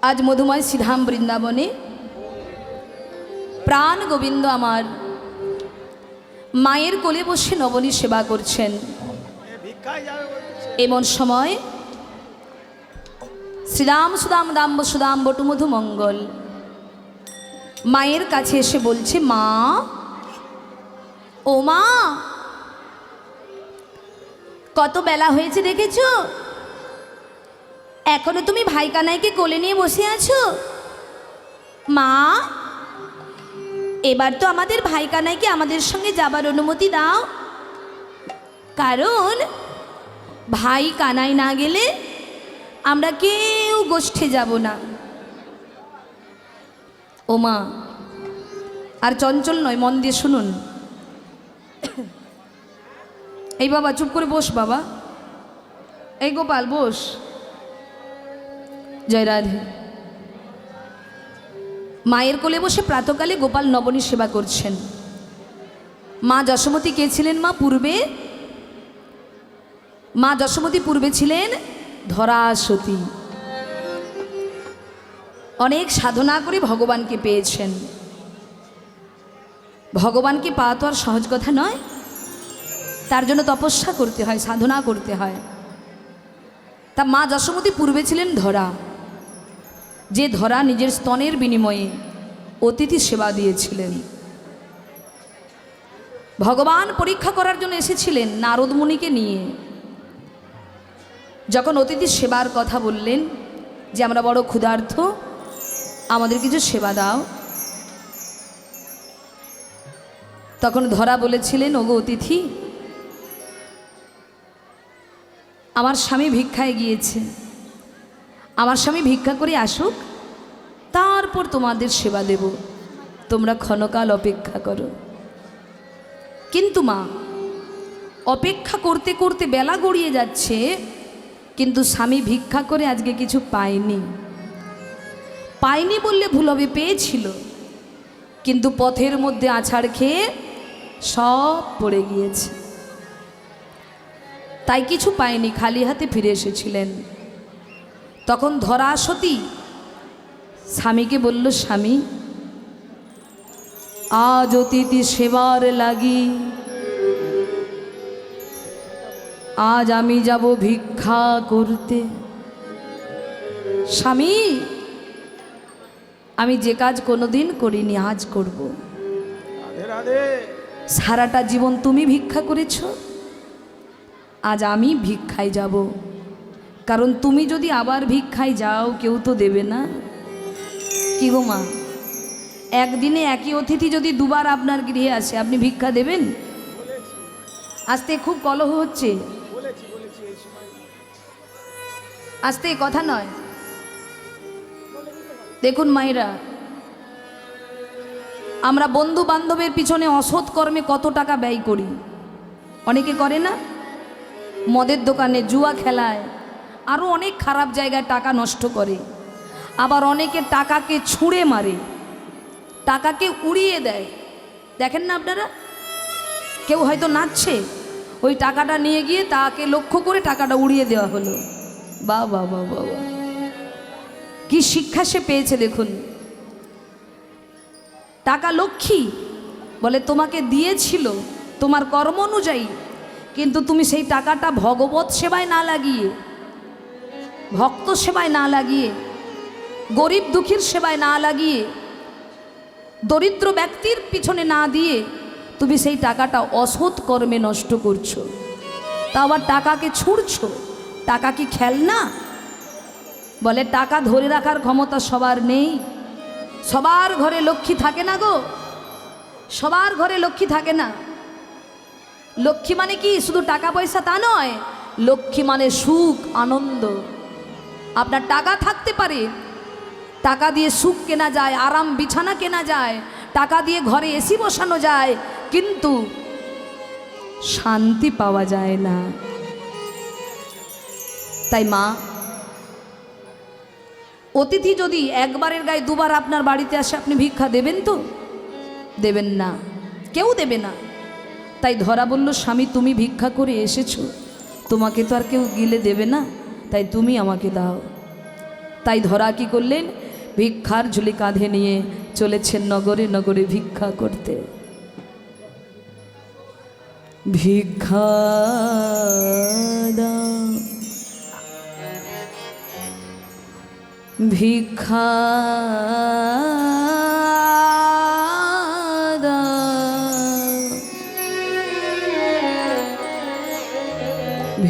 आज मधुमय श्रीधाम बृंदावने प्राण गोविंद आमार मायेर कोले बसे नवनी सेवा करछेन। एमन समय श्रीराम सुदाम दाम्ब सुदाम बटु मधु मंगल मायेर काछे एसे बोलछे, मा ओ मा कत बेला हयेछे देखेछो, एखोनो तुमी भाई कानाईके कोले निये बसे आछो। मा एबार तो आमादेर भाई कानाईके आमादेर संगे जाबार अनुमति दाओ, कारण भाई कानाई ना गेले आमरा केउ गोष्ठे जाबो ना। ओ मा आर चंचल नय, मन दिये शुनुन। এই বাবা চুপ করে বস, বাবা এই গোপাল বস। জয় রাধে। মায়ের কোলে বসে প্রাতকালে গোপাল নবনী সেবা করছেন। মা যশোমতী কে ছিলেন? মা পূর্বে মা যশোমতী পূর্বে ছিলেন ধরাসতী। অনেক সাধনা করে ভগবানকে পেয়েছেন। ভগবানকে পাওয়া তো আর সহজ কথা নয়, তার জন্য তপস্যা করতে হয়, সাধনা করতে হয়। তা মা যশোমতী পূর্বে ছিলেন ধরা, যে ধরা নিজের স্তনের বিনিময়ে অতিথি সেবা দিয়েছিলেন। ভগবান পরীক্ষা করার জন্য এসেছিলেন নারদ মুনিকে নিয়ে। যখন অতিথি সেবার কথা বললেন যে আমরা বড় ক্ষুধার্ত, আমাদের কিছু সেবা দাও, তখন ধরা বলেছিলেন, ওগো অতিথি, আমার স্বামী ভিক্ষায় গিয়েছে, আমার স্বামী ভিক্ষা করে আসুক, তারপর তোমাদের সেবা দেব, তোমরা ক্ষণকাল অপেক্ষা করো। কিন্তু মা, অপেক্ষা করতে করতে বেলা গড়িয়ে যাচ্ছে, কিন্তু স্বামী ভিক্ষা করে আজকে কিছু পায়নি। পায়নি বললে ভুল হবে, পেয়েছিল, কিন্তু পথের মধ্যে আছাড় খেয়ে সব পড়ে গিয়েছে, তাই কিছু পায়নি, খালি হাতে ফিরে এসেছিলেন। তখন ধরাসতী স্বামীকে বলল, স্বামী, আজ অতিথি সেবার লাগি আজ আমি যাব ভিক্ষা করতে। স্বামী, আমি যে কাজ কোনোদিন করিনি আজ করব। সারাটা জীবন তুমি ভিক্ষা করেছ, আজ আমি ভিক্ষায় যাব, কারণ তুমি যদি আবার ভিক্ষায় যাও কেউ তো দেবে না। কি গো মা, একদিনে একই অতিথি যদি দুবার আপনার গৃহে আসে, আপনি ভিক্ষা দেবেন? আজতে খুব কলহ হচ্ছে, আজতে কথা নয়। দেখুন মায়েরা, আমরা বন্ধু বান্ধবের পিছনে অসৎ কর্মে কত টাকা ব্যয় করি। অনেকে করে না, মদের দোকানে, জুয়া খেলায়, আরও অনেক খারাপ জায়গায় টাকা নষ্ট করে। আবার অনেকে টাকাকে ছুঁড়ে মারে, টাকাকে উড়িয়ে দেয়। দেখেন না আপনারা, কেউ হয়তো নাচছে, ওই টাকাটা নিয়ে গিয়ে তাকে লক্ষ্য করে টাকাটা উড়িয়ে দেওয়া হলো। বাহ বাহ বাহ বাহ, কি শিক্ষা সে পেয়েছে দেখুন। টাকা লক্ষ্মী বলে, তোমাকে দিয়েছিল তোমার কর্ম অনুযায়ী, কিন্তু তুমি সেই টাকাটা ভগবত সেবায় না লাগিয়ে, ভক্ত সেবায় না লাগিয়ে, গরিব দুঃখীর সেবায় না লাগিয়ে, দরিদ্র ব্যক্তির পিছনে না দিয়ে তুমি সেই টাকাটা অসৎ কর্মে নষ্ট করছো। তা আবার টাকাকে ছুঁড়ছো। টাকা কি খেলনা? বলে টাকা ধরে রাখার ক্ষমতা সবার নেই। সবার ঘরে লক্ষ্মী থাকে না গো, সবার ঘরে লক্ষ্মী থাকে না। লক্ষ্মী মানে কি শুধু টাকা পয়সা তা নয়, লক্ষ্মী মানে সুখ, আনন্দ। আপনার টাকা থাকতে পারে, টাকা দিয়ে সুখ কেনা যায়, আরাম বিছানা কেনা যায়, টাকা দিয়ে ঘরে এসি বসানো যায়, কিন্তু শান্তি পাওয়া যায় না। তাই মা, অতিথি যদি একবারের গায়ে দুবার আপনার বাড়িতে আসে, আপনি ভিক্ষা দেবেন তো? দেবেন না, কেউ দেবে না। তাই ধরা বলল, স্বামী, তুমি ভিক্ষা করে এসেছো, তোমাকে তো আর কেউ গিলে দেবে না, তাই তুমি আমাকে দাও। তাই ধরা কি করলেন, ভিক্ষার ঝুলি কাঁধে নিয়ে চলেছেন নগরে নগরে ভিক্ষা করতে। ভিক্ষা দাও, ভিক্ষা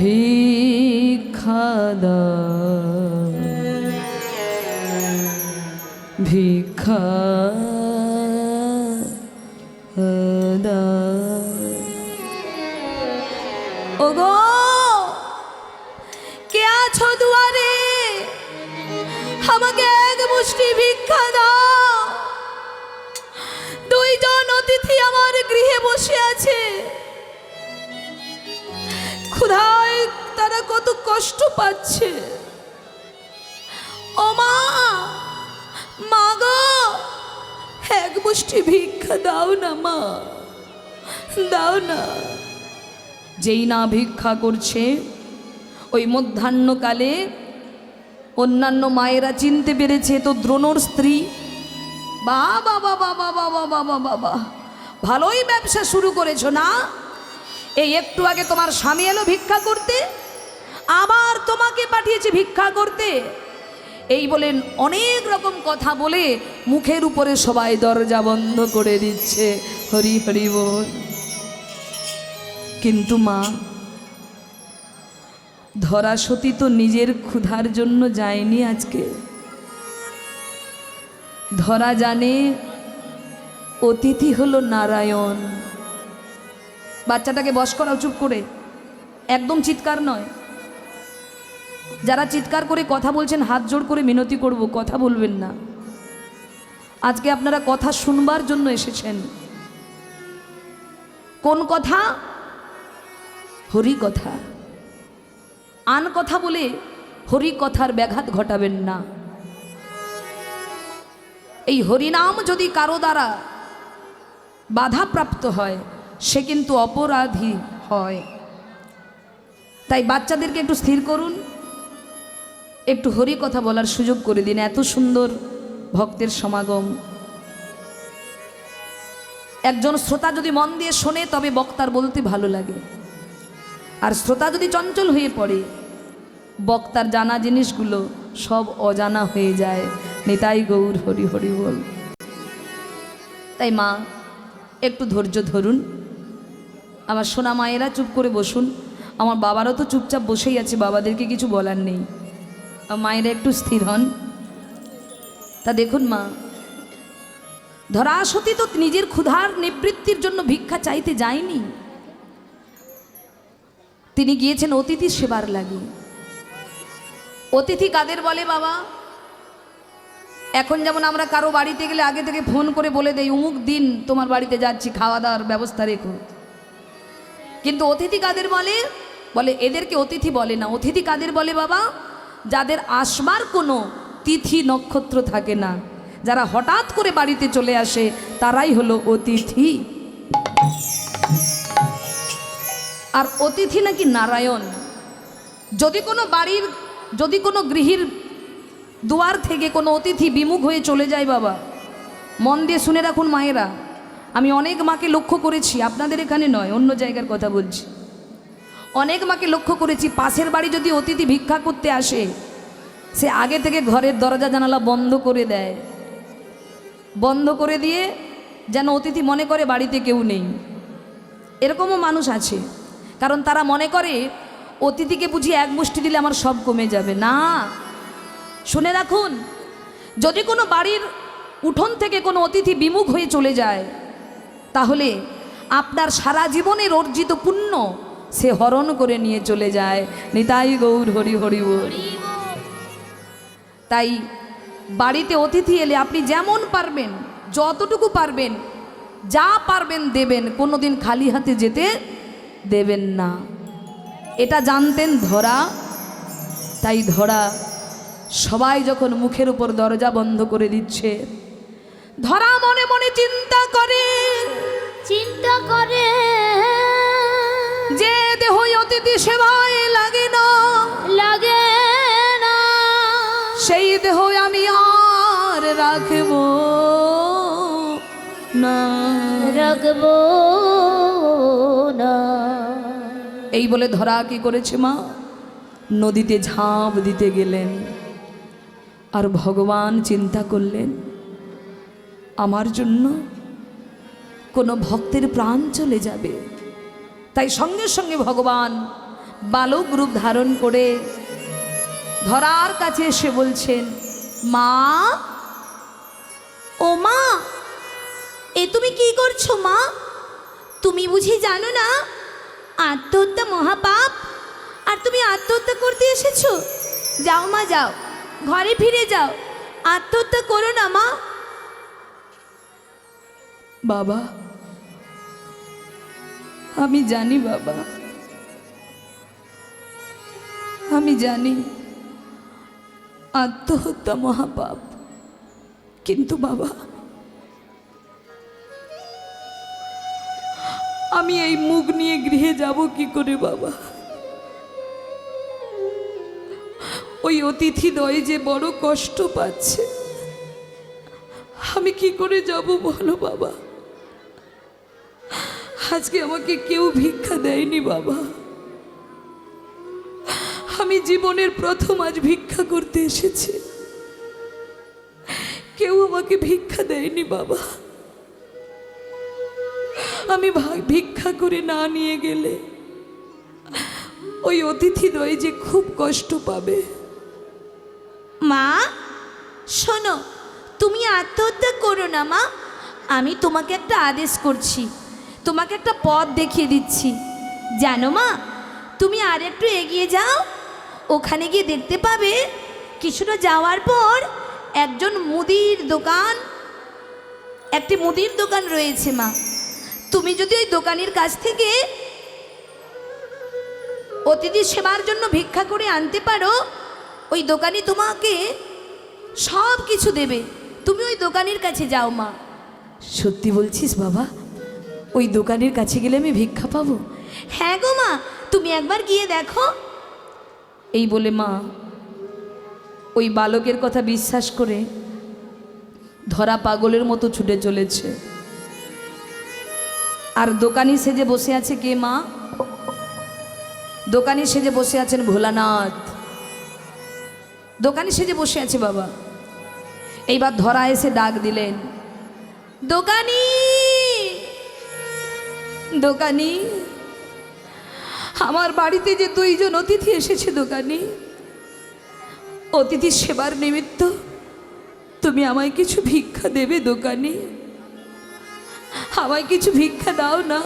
ভিক্ষা দাও, ভিক্ষা দাও। ওগো কে আছো দুয়ারে, আমাকে এক মুষ্টি ভিক্ষা দাও। দুইজন অতিথি আমার গৃহে বসে আছে, ক্ষুধায় তারা কত কষ্ট পাচ্ছে। ও মা, মা গো, এক মুষ্টি ভিক্ষা দাও না মা, দাও না। যেই না ভিক্ষা করছে, ওই মধ্যাহ্নকালে অন্যান্য মায়েরা চিনতে পেরেছে তো দ্রোণর স্ত্রী। বাবা বাবা বাবা বাবা বাবা, ভালোই ব্যবসা শুরু করেছো না? এই একটু আগে তোমার স্বামী এলো ভিক্ষা করতে, আবার তোমাকে পাঠিয়েছে ভিক্ষা করতে, এই বলেন অনেক রকম কথা বলে মুখের উপরে সবাই দরজা বন্ধ করে দিচ্ছে। হরি হরি বল। কিন্তু মা, ধরা সতী তো নিজের ক্ষুধার জন্য যায়নি আজকে। ধরা জানে অতিথি হলো নারায়ণ। বাচ্চাটাকে বশ করাও চুপ করে, একদম চিৎকার নয়। যারা চিৎকার করে কথা বলছেন হাত জোড় করে মিনতি করব, কথা বলবেন না। আজকে আপনারা কথা শুনবার জন্য এসেছেন। কোন কথা? হরি কথা। আন কথা বলে হরি কথার ব্যাঘাত ঘটাবেন না। এই হরিনাম যদি কারো দ্বারা বাধাপ্রাপ্ত হয়, সে কিন্তু অপরাধী হয়। তাই বাচ্চাদেরকে একটু স্থির করুন, একটু হরি কথা বলার সুযোগ করে দিন। এত সুন্দর ভক্তের সমাগম। একজন শ্রোতা যদি মন দিয়ে শোনে, তবে বক্তার বলতে ভালো লাগে। আর শ্রোতা যদি চঞ্চল হয়ে পড়ে, বক্তার জানা জিনিসগুলো সব অজানা হয়ে যায়। নিতাই গৌর হরি হরি বল। তাই মা, একটু ধৈর্য ধরুন। আমার সোনা মায়েরা চুপ করে বসুন। আমার বাবারও তো চুপচাপ বসেই আছে, বাবাদেরকে কিছু বলার নেই। মায়েরা একটু স্থির হন। তা দেখুন মা, ধরা সতী তো নিজের ক্ষুধার নিবৃত্তির জন্য ভিক্ষা চাইতে যায়নি, তিনি গিয়েছেন অতিথি সেবার লাগি। অতিথি কাদের বলে বাবা? এখন যেমন আমরা কারো বাড়িতে গেলে আগে থেকে ফোন করে বলে দেই, অমুক দিন তোমার বাড়িতে যাচ্ছি, খাওয়া দাওয়ার ব্যবস্থা রেখো। কিন্তু অতিথি কাদের বলে? বলে এদেরকে অতিথি বলে না। অতিথি কাদের বলে বাবা? যাদের আসবার কোনো তিথি নক্ষত্র থাকে না, যারা হঠাৎ করে বাড়িতে চলে আসে, তারাই হলো অতিথি। আর অতিথি নাকি নারায়ণ। যদি কোনো গৃহীর দুয়ার থেকে কোনো অতিথি বিমুখ হয়ে চলে যায় বাবা, মন দিয়ে শুনে রাখুন মায়েরা, আমি অনেক মাকে লক্ষ্য করেছি, আপনাদের এখানে নয়, অন্য জায়গার কথা বলছি। অনেক মাকে লক্ষ্য করেছি, পাশের বাড়ি যদি অতিথি ভিক্ষা করতে আসে, সে আগে থেকে ঘরের দরজা জানালা বন্ধ করে দেয়। বন্ধ করে দিয়ে যেন অতিথি মনে করে বাড়িতে কেউ নেই। এরকমও মানুষ আছে, কারণ তারা মনে করে অতিথিকে বুঝি এক মুষ্টি দিলে আমার সব কমে যাবে। না, শুনে রাখুন, যদি কোনো বাড়ির উঠোন থেকে কোনো অতিথি বিমুখ হয়ে চলে যায়, তাহলে আপনার সারা জীবনের অর্জিত পুণ্য সে হরণ করে নিয়ে চলে যায়। নিতাই গৌর হরি হরি বল। তাই বাড়িতে অতিথি এলে আপনি যেমন পারবেন, যতটুকু পারবেন, যা পারবেন দেবেন, কোনোদিন খালি হাতে যেতে দেবেন না। এটা জানতেন ধরা। তাই ধরা সবাই যখন মুখের উপর দরজা বন্ধ করে দিচ্ছে, ধরা মনে মনে চিন্তা করে যে দেহ অতিথি সেবায় লাগে না, সেই দেহ দেহ আমি আর রাখব না, রাখব না। এই বলে ধরা কি করেছে মা? নদীতে ঝাঁপ দিতে গেলেন। আর ভগবান চিন্তা করলেন, আমার জন্য কোনো ভক্তের প্রাণ চলে যাবে। তাই সঙ্গে সঙ্গে ভগবান বালক রূপ ধারণ করে ধরার কাছে এসে বলছেন, মা, ও মা, এ তুমি কি করছো মা? তুমি বুঝি জানো না আত্মহত্যা মহাপাপ? আর তুমি আত্মহত্যা করতে এসেছো? যাও মা, যাও, ঘরে ফিরে যাও, আত্মহত্যা করো না মা। বাবা, আমি জানি বাবা, আমি জানি আত্মহত্যা মহাপাপ, কিন্তু বাবা আমি এই মুখ নিয়ে গৃহে যাব কি করে বাবা? ওই অতিথিদ্বয় যে বড় কষ্ট পাচ্ছে, আমি কি করে যাব বলো বাবা? আজকে আমাকে কেউ ভিক্ষা দেয়নি বাবা, আমি জীবনের প্রথম আজ ভিক্ষা করতে এসেছি, কেউ আমাকে ভিক্ষা দেয়নি বাবা। আমি ভিক্ষা করে না নিয়ে গেলে ওই অতিথিদ্বয় যে খুব কষ্ট পাবে। মা শোনো, তুমি আত্মহত্যা করো না মা। আমি তোমাকে একটা আদেশ করছি, তোমাকে একটা পথ দেখিয়ে দিচ্ছি। জানো মা, তুমি আর একটু এগিয়ে যাও, ওখানে গিয়ে দেখতে পাবে কিছুটা যাওয়ার পর একটি মুদির দোকান রয়েছে মা। তুমি যদি ওই দোকানের কাছ থেকে অতিথি সেবার জন্য ভিক্ষা করে আনতে পারো, ওই দোকানি তোমাকে সব কিছু দেবে। তুমি ওই দোকানের কাছে যাও মা। সত্যি বলছিস বাবা? ওই দোকানের কাছে গেলে আমি ভিক্ষা পাবো? হ্যাঁ গো মা, তুমি একবার গিয়ে দেখো। এই বলে মা ওই বালকের কথা বিশ্বাস করে ধরা পাগলের মতো ছুটে চলেছে। আর দোকানি সেজে বসে আছে কে মা? দোকানি সেজে বসে আছেন ভোলানাথ। দোকানি সেজে বসে আছে বাবা। এইবার ধরা এসে ডাক দিলেন, দোকানি, দোকানি, আমার বাড়িতে যে 2 জন অতিথি এসেছে দোকানি, অতিথি সেবার নিমিত্ত তুমি আমায় কিছু ভিক্ষা দেবে দোকানি? আমায় কিছু ভিক্ষা দাও না।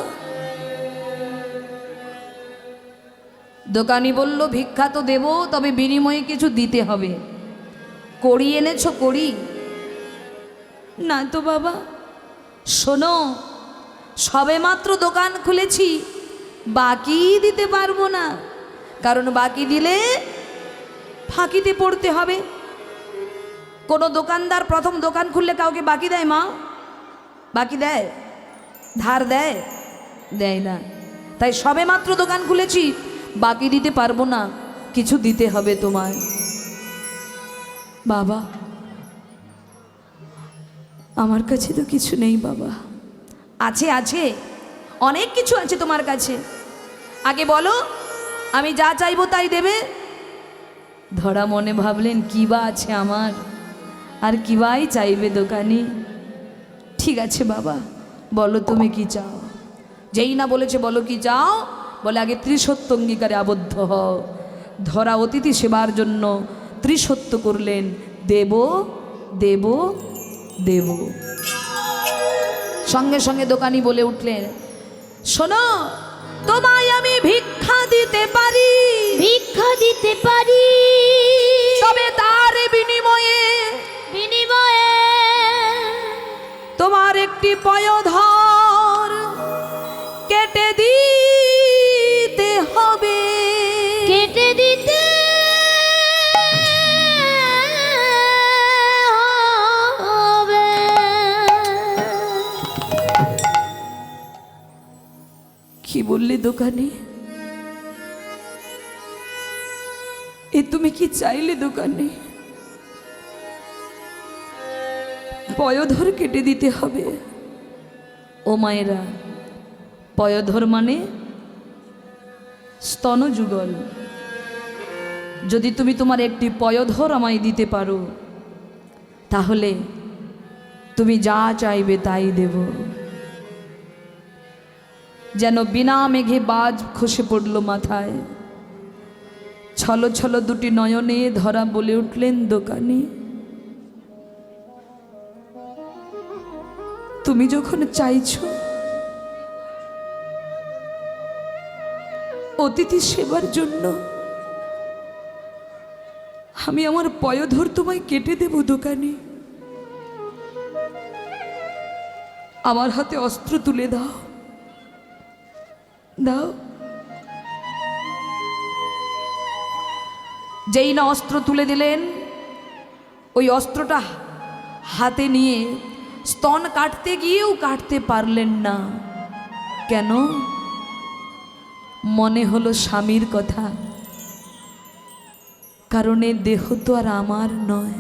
দোকানি বলল, ভিক্ষা তো দেব, তবে বিনিময়ে কিছু দিতে হবে। কড়ি এনেছো? কড়ি? না তো বাবা। শোনো, সবেমাত্র দোকান খুলেছি, বাকি দিতে পারবো না, কারণ বাকি দিলে ফাঁকিতে পড়তে হবে। কোনো দোকানদার প্রথম দোকান খুললে কাউকে বাকি দেয় মা? বাকি দেয়? ধার দেয়? দেয় না। তাই সবেমাত্র দোকান খুলেছি, বাকি দিতে পারবো না, কিছু দিতে হবে তোমায়। বাবা, আমার কাছে তো কিছু নেই বাবা। আছে, আছে, অনেক কিছু আছে তোমার কাছে। আগে বলো, আমি যা চাইবো তাই দেবে। ধরা মনে ভাবলেন, কি বা আছে আমার, আর কি বাই চাইবে দোকানি? ঠিক আছে বাবা, বলো তুমি কি চাও। যেই না বলেছে বলো কি চাও, বলে আগে ত্রিসত্য অঙ্গীকারে আবদ্ধ হও। ধরা অতিথি সেবার জন্য ত্রিসত্য করলেন, দেব দেব দেব। সঙ্গে সঙ্গে দোকানি বলে উঠলেন, শোনো, তোমায় আমি ভিক্ষা দিতে পারি, ভিক্ষা দিতে পারি, তবে তার বিনিময়ে তোমার একটি পয়োধর কেটে দিতে হবে। কেটে দিতে হবে। কি বললে দোকানি? এ তুমি কি চাইলে দোকানি? পয়োধর কেটে দিতে হবে। ও মায়েরা, পয়োধর মানে স্তনযুগল। যদি তুমি তোমার একটি পয়োধর আমায় দিতে পারো, তাহলে তুমি যা চাইবে তাই দেব। যেন বিনা মেঘে বাজ খসে পড়ল মাথায়। ছলো ছলো দুটি নয়নে ধরা বলে উঠলেন, দোকানি, তুমি যখন চাইছো অতিথি সেবার জন্য, আমি আমার পয়োধর তোমায় কেটে দেব দোকানি। আমার হাতে অস্ত্র তুলে দাও, দাও। যেই না অস্ত্র তুলে দিলেন, ওই অস্ত্রটা হাতে নিয়ে স্তন কাটতে গিয়েও কাটতে পারলেন না। কেন? মনে হলো স্বামীর কথা, কারণ এ দেহ তো আর আমার নয়।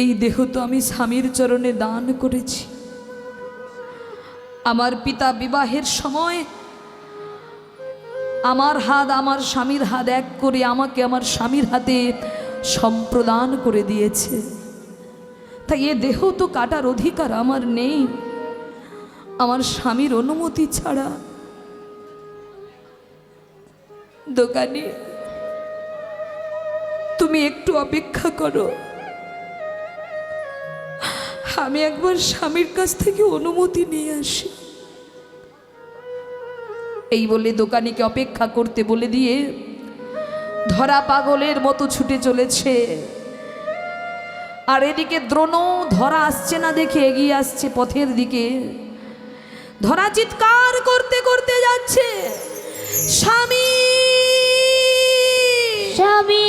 এই দেহ তো আমি স্বামীর চরণে দান করেছি। আমার পিতা বিবাহের সময় আমার হাত আমার স্বামীর হাত এক করে আমাকে আমার স্বামীর হাতে সম্প্রদান করে দিয়েছে। তাই এ দেহ তো কাটার অধিকার আমার নেই আমার স্বামীর অনুমতি ছাড়া। দোকানি, তুমি একটু অপেক্ষা করো, আমি একবার স্বামীর কাছ থেকে অনুমতি নিয়ে আসি। এই বলে দোকানিকে অপেক্ষা করতে বলে দিয়ে ধরা পাগলের মতো ছুটে চলেছে। আর এদিকে দ্রোণ ধরা আসছে না দেখে এগিয়ে আসছে পথের দিকে। ধরা চিৎকার করতে করতে যাচ্ছে, স্বামী স্বামী।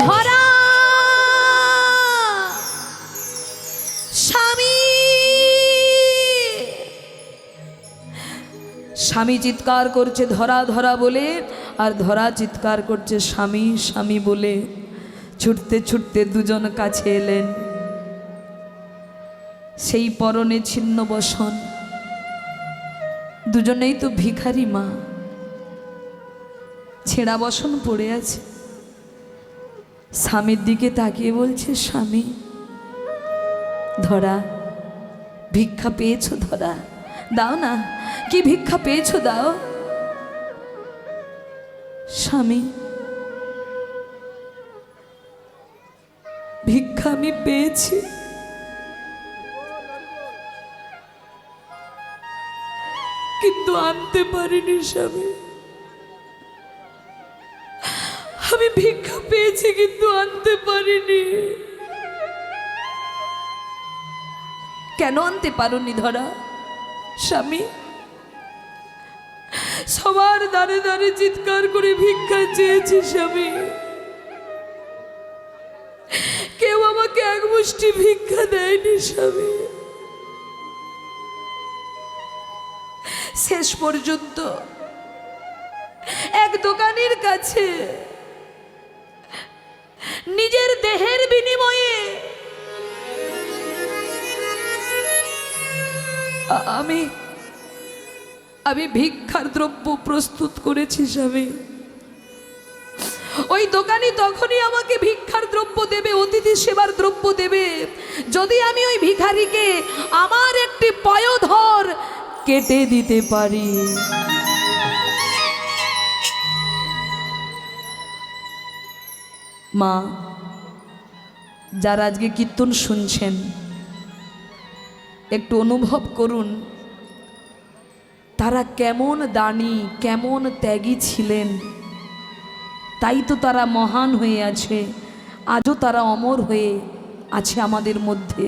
ধরা, স্বামী। স্বামী চিৎকার করছে ধরা ধরা বলে, আর ধরা চিৎকার করছে স্বামী স্বামী বলে। ছুটতে ছুটতে দুজন কাছে এলেন। সেই পরনে ছিন্ন বসন, দুজনেই তো ভিখারি মা, ছেঁড়া বসন পড়ে আছে। স্বামীর দিকে তাকিয়ে বলছে, স্বামী, ধরা ভিক্ষা পেয়েছো? ধরা দাও না, কি ভিক্ষা পেয়েছো দাও। স্বামী, ভিক্ষা আমি পেয়েছি, কিন্তু আনতে পারিনি। স্বামী, আমি ভিক্ষা পেয়েছি কিন্তু আনতে পারিনি। কেন আনতে পারোনি ধরা? স্বামী, সবার দাঁড়ে দাঁড়ে চিৎকার করে ভিক্ষা চেয়েছি স্বামী, কেউ আমাকে এক মুষ্টি ভিক্ষা দেয়নি স্বামী। শেষ পর্যন্ত এক দোকানির কাছে নিজের দেহের বিনিময়ে আমি ভিক্ষার দ্রব্য প্রস্তুত করেছি স্বামী। ওই দোকানি তখনই আমাকে ভিক্ষার দ্রব্য দেবে, অতিথি সেবার দ্রব্য দেবে, যদি আমি ওই ভিখারিকে আমার একটি পয়োধর কেটে দিতে পারি। মা, যারা আজকে কীর্তন শুনছেন, একটু অনুভব করুন তারা কেমন দানি, কেমন ত্যাগী ছিলেন। তাই তো তারা মহান হয়ে আছে, আজও তারা অমর হয়ে আছে আমাদের মধ্যে।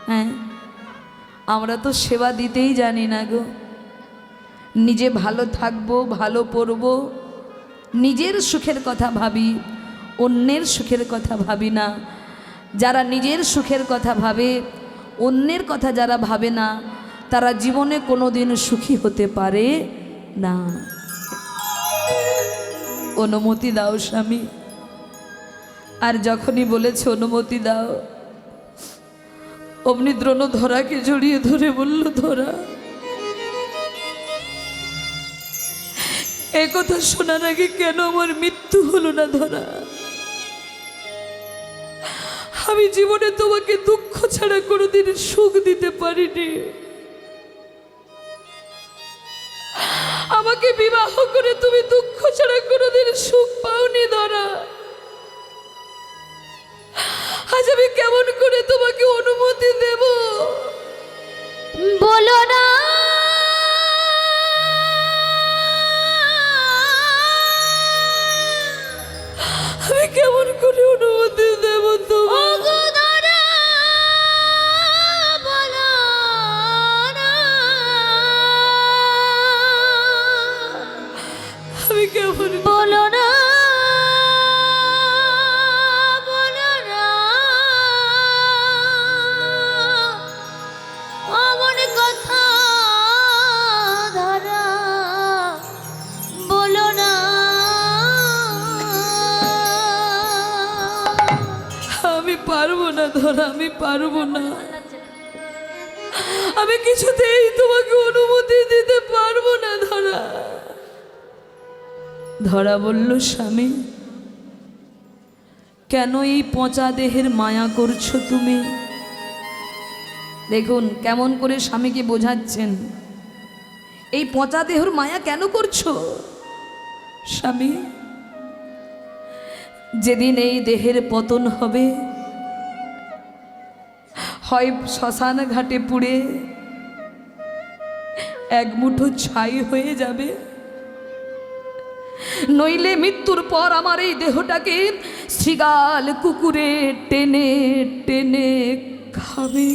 হ্যাঁ, আমরা তো সেবা দিতেই জানি না গো। নিজে ভালো থাকবো, ভালো পড়বো, নিজের সুখের কথা ভাবি, অন্যের সুখের কথা ভাবি না। যারা নিজের সুখের কথা ভাবে, অন্যের কথা যারা ভাবে না, তারা জীবনে কোনো দিন সুখী হতে পারে না। অনুমতি দাও স্বামী। আর যখনই বলেছে অনুমতি দাও, অমনি দ্রোণ ধরাকে জড়িয়ে ধরে বলল, ধরা, এ কথা শোনার আগে কেন আমার মৃত্যু হলো না ধরা? আমি জীবনে তোমাকে দুঃখ ছাড়া কোনোদিন সুখ দিতে পারিনি। আমাকে বিবাহ করে তুমি দুঃখ ছাড়া কোনোদিন সুখ পাওনি ধরা। আজ আমি কেমন করে তোমাকে অনুমতি দেব? বলো না আমি কেমন করে অনুমতি দেব তোমার? আমি কেমন বলো না আমার কথা ধরা, বলো না। আমি পারবো না ধরা, আমি পারবো না। আমি কিছুতেই তোমাকে অনুমতি দিতে পারবো না ধরা। ধরা বলল, স্বামী, কেন এই পচা দেহের মায়া করছো তুমি? দেখুন কেমন করে স্বামীকে বোঝাচ্ছেন। এই পচা দেহের মায়া কেন করছো স্বামী? যেদিন এই দেহের পতন হবে, হয় শ্মশান ঘাটে পুড়ে এক মুঠো ছাই হয়ে যাবে, নইলে মৃত্যুর পর আমার এই দেহটাকে শৃগাল কুকুরে টেনে টেনে খাবে,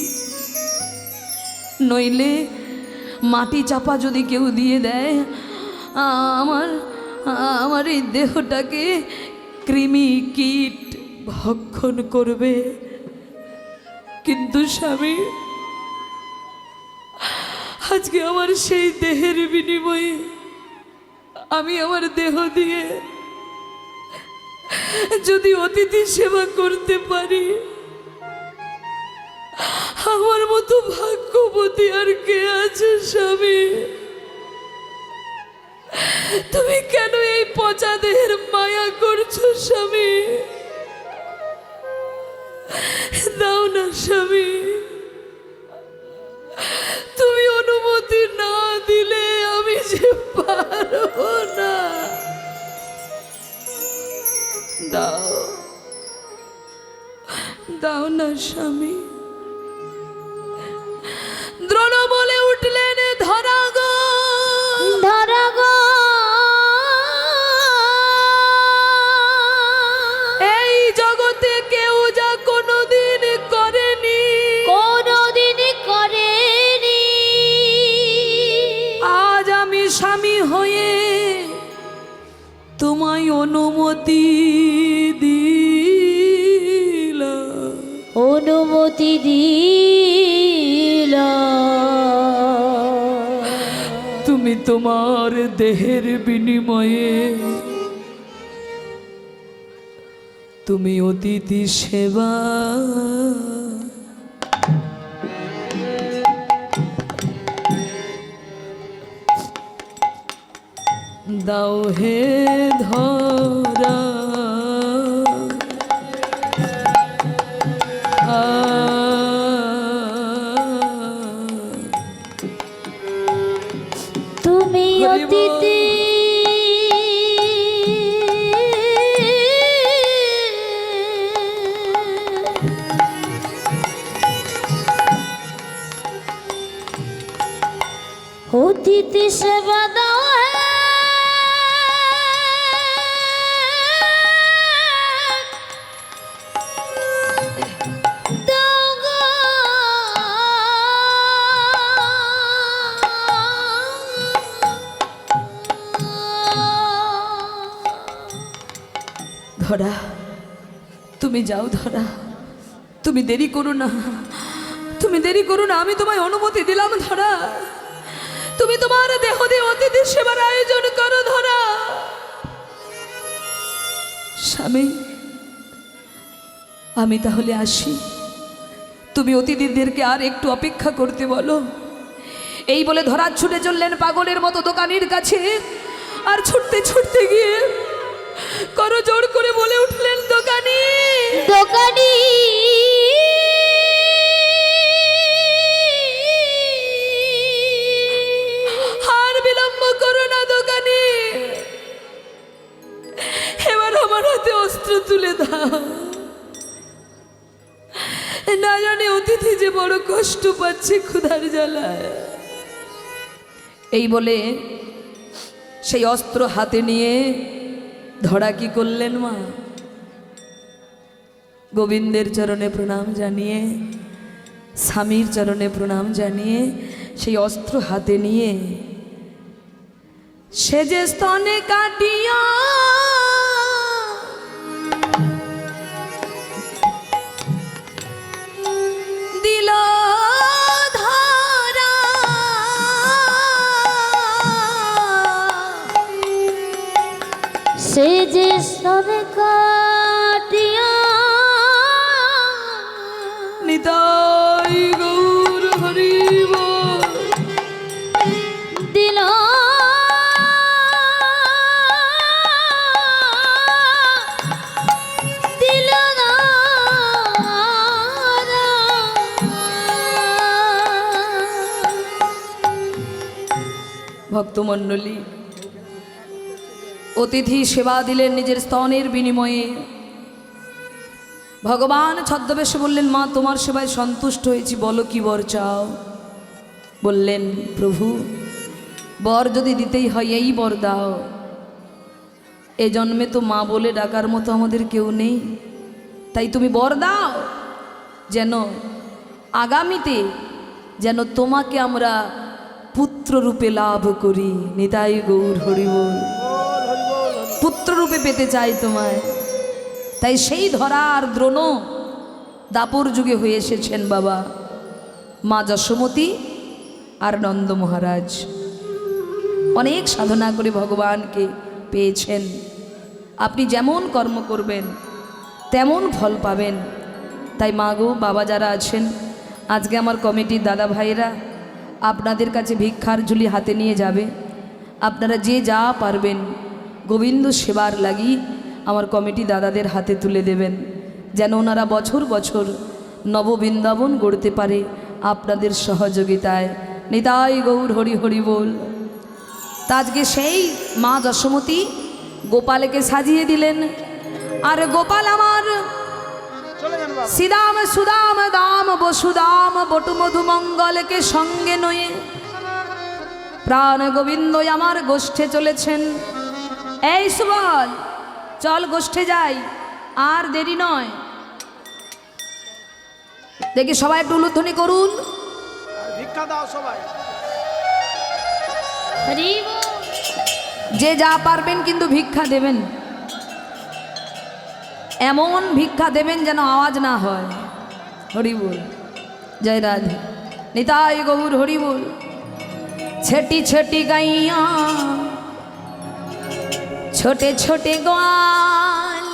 নইলে মাটি চাপা যদি কেউ দিয়ে দেয়, আমার এই দেহটাকে কৃমি কীট ভক্ষণ করবে। কিন্তু স্বামী, আজকে আমার সেই দেহের বিনিময়ে আমি আমার দেহ দিয়ে যদি অতিথি সেবা করতে পারি, আমার মতো ভাগ্যবতী আর কে আছে স্বামী? তুমি কেন এই পচা দেহের মায়া করছো স্বামী? দাও না স্বামী, তুমি অনুমতি না দিলে আমি যে পারবো না। দাও, দাও না স্বামী। দ্রোণ বলে উঠলেন, ধরা গো, ধরা গো, এই জগতে কেউ যা কোনোদিন করেনি, কোনোদিন করেনি, আজ আমি স্বামী হয়ে তোমায় অনুমতি দিলাম, অনুমতি দিলাম। তুমি তোমার দেহের বিনিময়ে তুমি অতিথি সেবা দাও হে ধরা। তুমি অতিথি অতিথি সেবা দাও ধরা, তুমি যাও ধরা, তুমি দেরি করো না, তুমি দেরি করো না, আমি তোমায় অনুমতি দিলাম ধরা। তুমি তোমার দেহ দিয়ে অতিথি সেবার আয়োজন করো ধরা। আমি তাহলে আসি, তুমি অতিথিদেরকে আর একটু অপেক্ষা করতে বলো। এই বলে ধরা ছুটে চললেন পাগলের মতো দোকানির কাছে। আর ছুটতে ছুটতে গিয়ে করো জোর করে বলে উঠলেন, দোকানি দোকানি আর বিলম্ব করো না দোকানি, এবার আমার হাতে অস্ত্র তুলে দাও, না জানি অতিথি যে বড় কষ্ট পাচ্ছে ক্ষুধার জ্বালায়। এই বলে সেই অস্ত্র হাতে নিয়ে ধরা কি করলেন মা, গোবিন্দের চরণে প্রণাম জানিয়ে, স্বামীর চরণে প্রণাম জানিয়ে সেই অস্ত্র হাতে নিয়ে সে যে স্তনে কাটিয়া দিল ধরা, সে যে সরে কাটিয়া নিতাই গৌর হরিব দিল দিল ভক্তমণ্ডলী, অতিথি সেবা দিলেন নিজের স্তনের বিনিময়ে। ভগবান ছদ্মবেশে বললেন, মা তোমার সেবায় সন্তুষ্ট হয়েছি, বলো কি বর চাও। বললেন, প্রভু বর যদি দিতেই হয় এই বর দাও, এ জন্মে তো মা বলে ডাকার মতো আমাদের কেউ নেই, তাই তুমি বর দাও যেন আগামীতে যেন তোমাকে আমরা পুত্ররূপে লাভ করি। নিতাই গৌর হরিবোল। পুত্ররূপে পেতে চাই তোমায়, তাই সেই ধরা আর দ্রোণ দাপর যুগে হয়ে এসেছেন বাবা মা যশোমতী আর নন্দ মহারাজ। অনেক সাধনা করে ভগবানকে পেয়েছেন। আপনি যেমন কর্ম করবেন তেমন ফল পাবেন। তাই মা গো, বাবা যারা আছেন, আজকে আমার কমিটির দাদা ভাইরা আপনাদের কাছে ভিক্ষার ঝুলি হাতে নিয়ে যাবে। আপনারা যে যা পারবেন গোবিন্দ সেবার লাগি আমার কমিটি দাদাদের হাতে তুলে দেবেন, যেন ওনারা বছর বছর নববৃন্দাবন গড়তে পারে আপনাদের সহযোগিতায়। নিতাই গৌর হরি হরি বল। তা আজকে সেই মা যশোমতী গোপালকে সাজিয়ে দিলেন। আর গোপাল আমার শ্রীদাম সুদাম দাম বসুদাম বটু মধু মঙ্গলকে সঙ্গে নয়ে প্রাণ গোবিন্দ আমার গোষ্ঠে চলেছেন। এই সুবল, চল গোষ্ঠে যাই, আর দেরি নয়। দেখি সবাই একটু উলুধ্বনি করুন। ভিক্ষা দাও সবাই। যে যা পারবেন কিন্তু ভিক্ষা দেবেন, এমন ভিক্ষা দেবেন যেন আওয়াজ না হয়। হরি বল, জয় রাধে। নিতাই গৌর হরি বল। ছেটি ছেটি গাইয়া ছোটে ছোটে গোয়াল।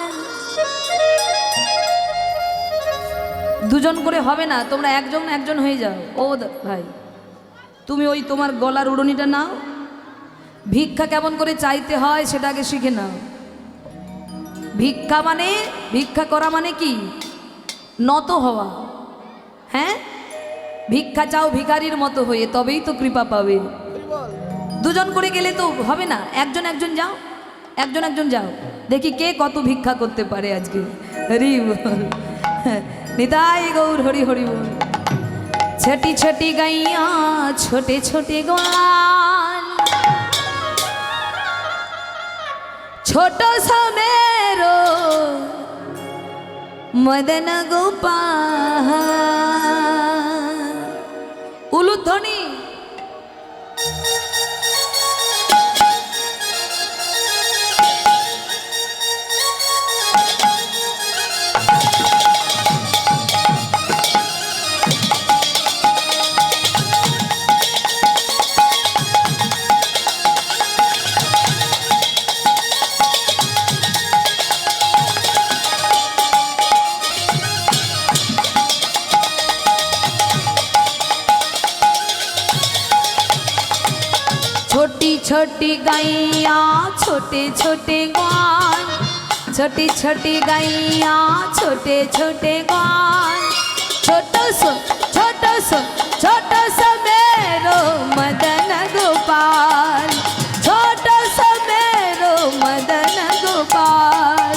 দুজন করে হবে না, তোমরা একজন একজন হয়ে যাও। ও ভাই, তুমি ওই তোমার গলার উড়নিটা নাও, ভিক্ষা কেমন করে চাইতে হয় সেটা আগে শিখে নাও। ভিক্ষা মানে, ভিক্ষা করা মানে কি? নত হওয়া। হ্যাঁ, ভিক্ষা চাও ভিখারির মতো হয়ে, তবেই তো কৃপা পাবে। দুজন করে গেলে তো হবে না, একজন একজন যাও, একজন একজন যাও, দেখি কে কত ভিক্ষা করতে পারে আজকে। হরি বল। নিতাই গৌর হরি হরি বল। ছেটি ছেটি গাইয়া ছোটে ছোটে গোয়াল, ছোট সমেরো মদন গোপাল। উলুধ্বনি। छोटी गैया छोटे छोटे ग्वाल, छोटी छोटी गैया छोटे छोटे ग्वाल, छोटो सो मेरो मदन गोपाल, छोटो सो मेरो मदन गोपाल।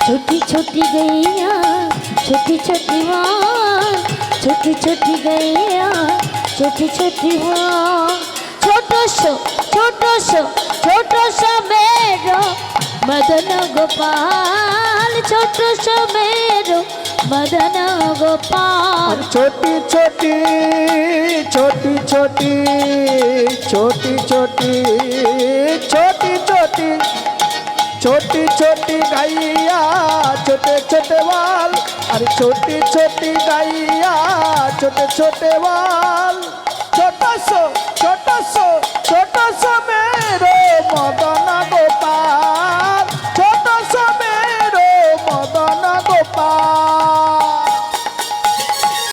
छोटी छोटी गैया छोटी छोटी माँ, छोटी छोटी गैया छोटी छोटी माँ, छोटो सो मेरो मदन गोपाल, छोटो सो मेरो मदन गोपाल। छोटी छोटी छोटी छोटी छोटी छोटी छोटी छोटी छोटी छोटी गैया छोटे छोटे बाल, अरे छोटी छोटी गैया छोटे छोटे बाल, छोटा सो